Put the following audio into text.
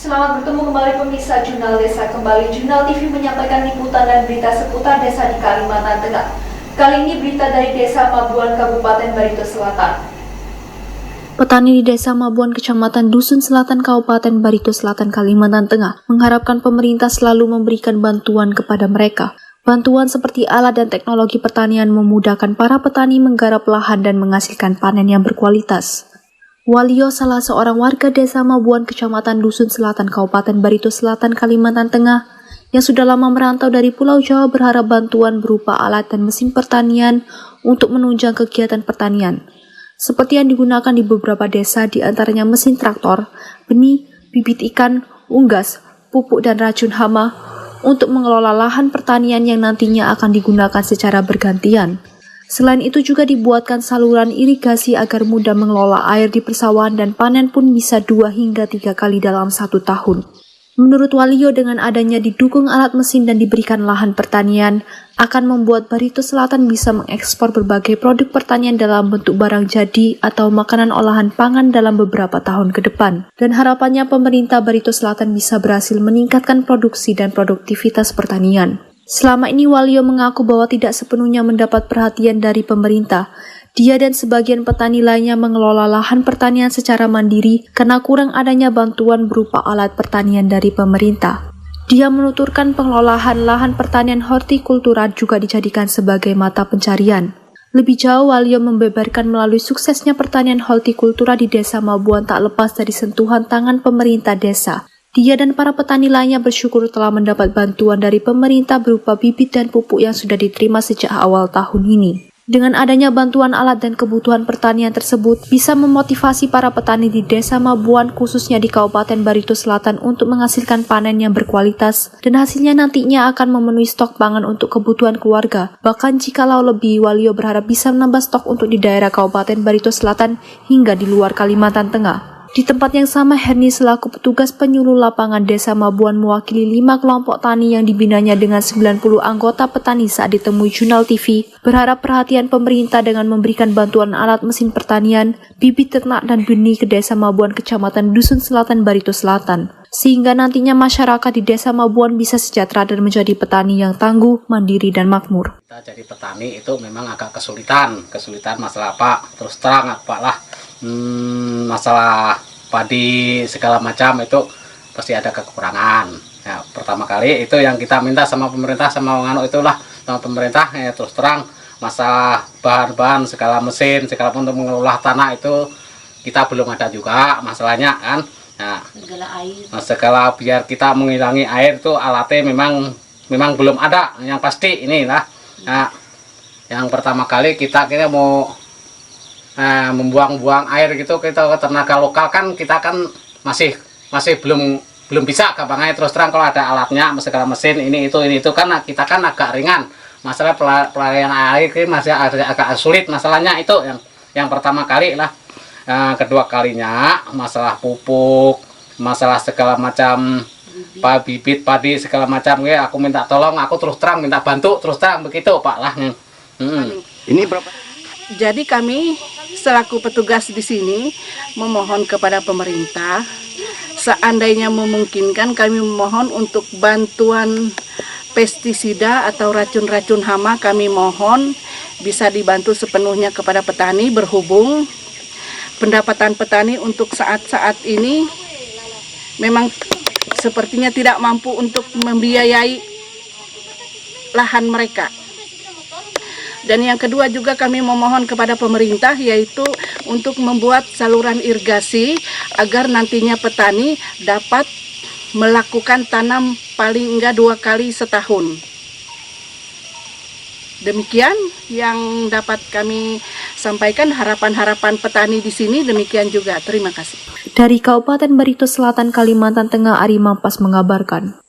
Selamat bertemu kembali pemirsa Jurnal Desa. Kembali Jurnal TV menyampaikan liputan dan berita seputar desa di Kalimantan Tengah. Kali ini berita dari Desa Mabuan, Kabupaten Barito Selatan. Petani di Desa Mabuan, Kecamatan Dusun Selatan, Kabupaten Barito Selatan, Kalimantan Tengah mengharapkan pemerintah selalu memberikan bantuan kepada mereka. Bantuan seperti alat dan teknologi pertanian memudahkan para petani menggarap lahan dan menghasilkan panen yang berkualitas. Walio, salah seorang warga Desa Mabuan, Kecamatan Dusun Selatan, Kabupaten Barito Selatan, Kalimantan Tengah, yang sudah lama merantau dari Pulau Jawa berharap bantuan berupa alat dan mesin pertanian untuk menunjang kegiatan pertanian, seperti yang digunakan di beberapa desa, di antaranya mesin traktor, benih, bibit ikan, unggas, pupuk dan racun hama, untuk mengelola lahan pertanian yang nantinya akan digunakan secara bergantian. Selain itu juga dibuatkan saluran irigasi agar mudah mengelola air di persawahan dan panen pun bisa 2 hingga 3 kali dalam 1 tahun. Menurut Walio, dengan adanya didukung alat mesin dan diberikan lahan pertanian, akan membuat Barito Selatan bisa mengekspor berbagai produk pertanian dalam bentuk barang jadi atau makanan olahan pangan dalam beberapa tahun ke depan. Dan harapannya pemerintah Barito Selatan bisa berhasil meningkatkan produksi dan produktivitas pertanian. Selama ini Walio mengaku bahwa tidak sepenuhnya mendapat perhatian dari pemerintah. Dia dan sebagian petani lainnya mengelola lahan pertanian secara mandiri karena kurang adanya bantuan berupa alat pertanian dari pemerintah. Dia menuturkan pengelolaan lahan pertanian hortikultura juga dijadikan sebagai mata pencarian. Lebih jauh, Walio membeberkan melalui suksesnya pertanian hortikultura di Desa Mabuan tak lepas dari sentuhan tangan pemerintah desa. Dia dan para petani lainnya bersyukur telah mendapat bantuan dari pemerintah berupa bibit dan pupuk yang sudah diterima sejak awal tahun ini. Dengan adanya bantuan alat dan kebutuhan pertanian tersebut, bisa memotivasi para petani di Desa Mabuan khususnya di Kabupaten Barito Selatan untuk menghasilkan panen yang berkualitas dan hasilnya nantinya akan memenuhi stok pangan untuk kebutuhan keluarga. Bahkan jikalau lebih, Walio berharap bisa menambah stok untuk di daerah Kabupaten Barito Selatan hingga di luar Kalimantan Tengah. Di tempat yang sama, Herni selaku petugas penyuluh lapangan Desa Mabuan mewakili 5 kelompok tani yang dibinanya dengan 90 anggota petani saat ditemui Jurnal TV, berharap perhatian pemerintah dengan memberikan bantuan alat mesin pertanian, bibit ternak dan benih ke Desa Mabuan, Kecamatan Dusun Selatan, Barito Selatan, sehingga nantinya masyarakat di Desa Mabuan bisa sejahtera dan menjadi petani yang tangguh, mandiri dan makmur. Kita jadi petani itu memang agak kesulitan masalah apa? Terus terang apa lah. Masalah padi segala macam itu pasti ada kekurangan. Ya, pertama kali itu yang kita minta sama pemerintah, sama itulah sama pemerintah, ya, terus terang masalah bahan-bahan segala mesin segala untuk mengelola tanah itu kita belum ada juga masalahnya kan. Nah, segala biar kita menghilangi air itu alatnya memang belum ada yang pasti inilah. Nah, yang pertama kali kita mau membuang-buang air gitu, kita tenaga lokal kan kita kan masih belum bisa gampangnya. Terus terang kalau ada alatnya segala mesin ini itu kan kita kan agak ringan. Masalah pelayanan air ini masih agak sulit masalahnya itu yang pertama kali lah. Kedua kalinya masalah pupuk, masalah segala macam bibit padi segala macam, ya aku minta tolong, aku terus terang minta bantu terus terang begitu Pak lah. Ini berapa? Jadi kami selaku petugas di sini memohon kepada pemerintah, seandainya memungkinkan kami memohon untuk bantuan pestisida atau racun-racun hama, kami mohon bisa dibantu sepenuhnya kepada petani, berhubung pendapatan petani untuk saat-saat ini memang sepertinya tidak mampu untuk membiayai lahan mereka. Dan yang kedua juga kami memohon kepada pemerintah, yaitu untuk membuat saluran irigasi agar nantinya petani dapat melakukan tanam paling enggak 2 kali setahun. Demikian yang dapat kami sampaikan, harapan-harapan petani di sini demikian juga. Terima kasih. Dari Kabupaten Barito Selatan, Kalimantan Tengah, Ari Mampas mengabarkan.